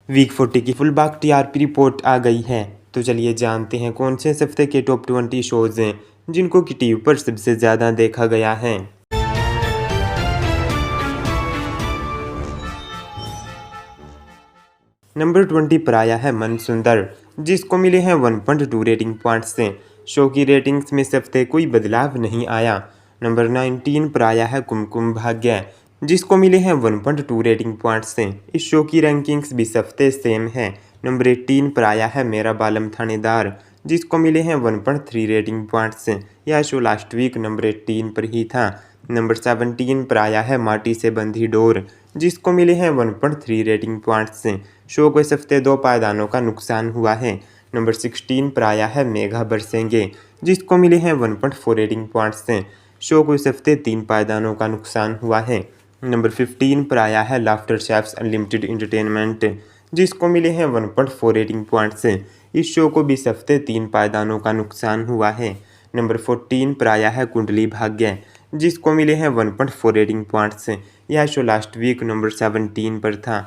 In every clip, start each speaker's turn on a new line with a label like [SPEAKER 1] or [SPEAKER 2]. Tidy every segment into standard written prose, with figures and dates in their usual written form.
[SPEAKER 1] Week 40 की full बाग TRP report आ गई है, तो चलिए जानते हैं कौन से इस हफ्ते के टॉप 20 शोज हैं जिनको कि टीवी पर सबसे ज़्यादा देखा गया है। नंबर 20 पर आया है मन सुंदर, जिसको मिले हैं 1.2 रेटिंग पॉइंट्स से। शो की रेटिंग्स में इस हफ्ते कोई बदलाव नहीं आया। नंबर 19 पर आया है कुमकुम भाग्य, जिसको मिले हैं 1.2 रेटिंग पॉइंट्स से। इस शो की रैंकिंग्स भी इस हफ्ते सेम है। नंबर 18 पर आया है मेरा बालम थानेदार, जिसको मिले हैं 1.3 रेटिंग पॉइंट्स से। यह शो लास्ट वीक नंबर 18 पर ही था। नंबर 17 पर आया है माटी से बंधी डोर, जिसको मिले हैं 1.3 रेटिंग पॉइंट्स से। शो को इस हफ्ते 2 पायदानों का नुकसान हुआ है। नंबर 16 पर आया है मेघा बरसेंगे, जिसको मिले हैं 1.4 रेटिंग पॉइंट्स से। शो को इस हफ्ते 3 पायदानों का नुकसान हुआ है। नंबर 15 पर आया है लाफ्टर शेफ्स अनलिमिटेड एंटरटेनमेंट, जिसको मिले हैं 1.4 रेटिंग पॉइंट्स से। इस शो को भी इस हफ्ते 3 पायदानों का नुकसान हुआ है। नंबर 14 पर आया है कुंडली भाग्य, जिसको मिले हैं 1.4 रेटिंग पॉइंट्स से। यह शो लास्ट वीक नंबर 17 पर था।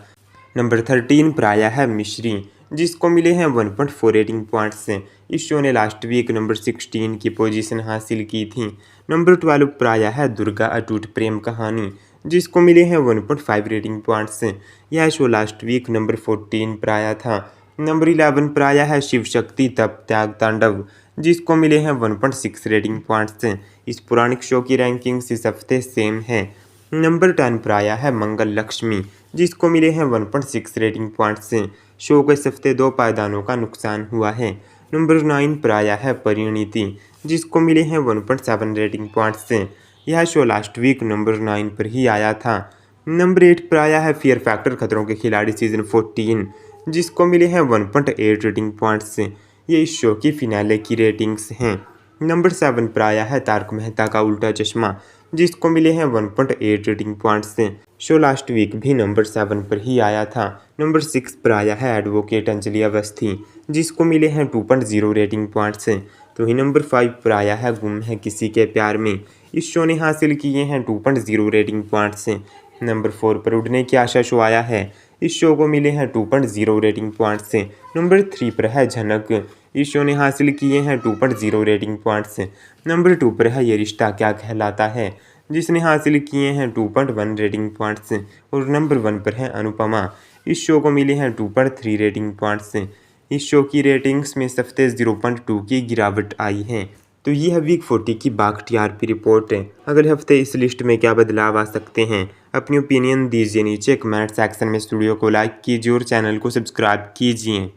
[SPEAKER 1] नंबर 13 पर आया है मिश्री, जिसको मिले हैं 1.4 रेटिंग पॉइंट्स से। इस शो ने लास्ट वीक नंबर 16 की पोजीशन हासिल की थी। नंबर 12 पर आया है दुर्गा अटूट प्रेम कहानी, जिसको मिले हैं 1.5 रेटिंग पॉइंट्स से। यह शो लास्ट वीक नंबर 14 पर आया था। नंबर 11 पर आया है शिव शक्ति तप त्याग तांडव, जिसको मिले हैं 1.6 रेटिंग पॉइंट्स से। इस पौराणिक शो की रैंकिंग्स इस हफ्ते सेम है। नंबर 10 पर आया है मंगल लक्ष्मी, जिसको मिले हैं 1.6 रेटिंग पॉइंट्स से। शो को इस हफ्ते 2 पायदानों का नुकसान हुआ है। नंबर 9 पर आया है परिणीति, जिसको मिले हैं 1.7 रेटिंग पॉइंट्स से। यह शो लास्ट वीक नंबर 9 पर ही आया था। नंबर 8 पर आया है फियर फैक्टर खतरों के खिलाड़ी सीजन 14, जिसको मिले हैं 1.8 रेटिंग पॉइंट्स से। ये इस शो की फिनाले की रेटिंग्स हैं। नंबर 7 पर आया है तारक मेहता का उल्टा चश्मा, जिसको मिले हैं 1.8 रेटिंग पॉइंट्स से। शो लास्ट वीक भी नंबर 7 पर ही आया था। नंबर 6 पर आया है एडवोकेट अंजलि अवस्थी, जिसको मिले हैं 2.0 रेटिंग पॉइंट्स से। तो ही नंबर 5 पर आया है गुम है किसी के प्यार में। इस शो ने हासिल किए हैं 2.0 रेटिंग पॉइंट्स से। नंबर 4 पर उड़ने की आशा शो आया है। इस शो को मिले हैं 2.0 रेटिंग पॉइंट्स से। नंबर 3 पर है झनक, इस शो ने हासिल किए हैं 2.0 रेटिंग पॉइंट्स से। नंबर 2 पर है ये रिश्ता क्या कहलाता है, जिसने हासिल किए हैं 2.1 रेटिंग पॉइंट्स से। और नंबर 1 पर है अनुपमा, इस शो को मिले हैं 2.3 रेटिंग पॉइंट्स से। इस शो की रेटिंग्स में इस हफ्ते 0.2 की गिरावट आई है। तो ये है वीक 40 की बाग टीआरपी रिपोर्ट है। अगले हफ्ते इस लिस्ट में क्या बदलाव आ सकते हैं, अपनी ओपिनियन दीजिए नीचे कमेंट सेक्शन में। स्टूडियो को लाइक कीजिए और चैनल को सब्सक्राइब कीजिए।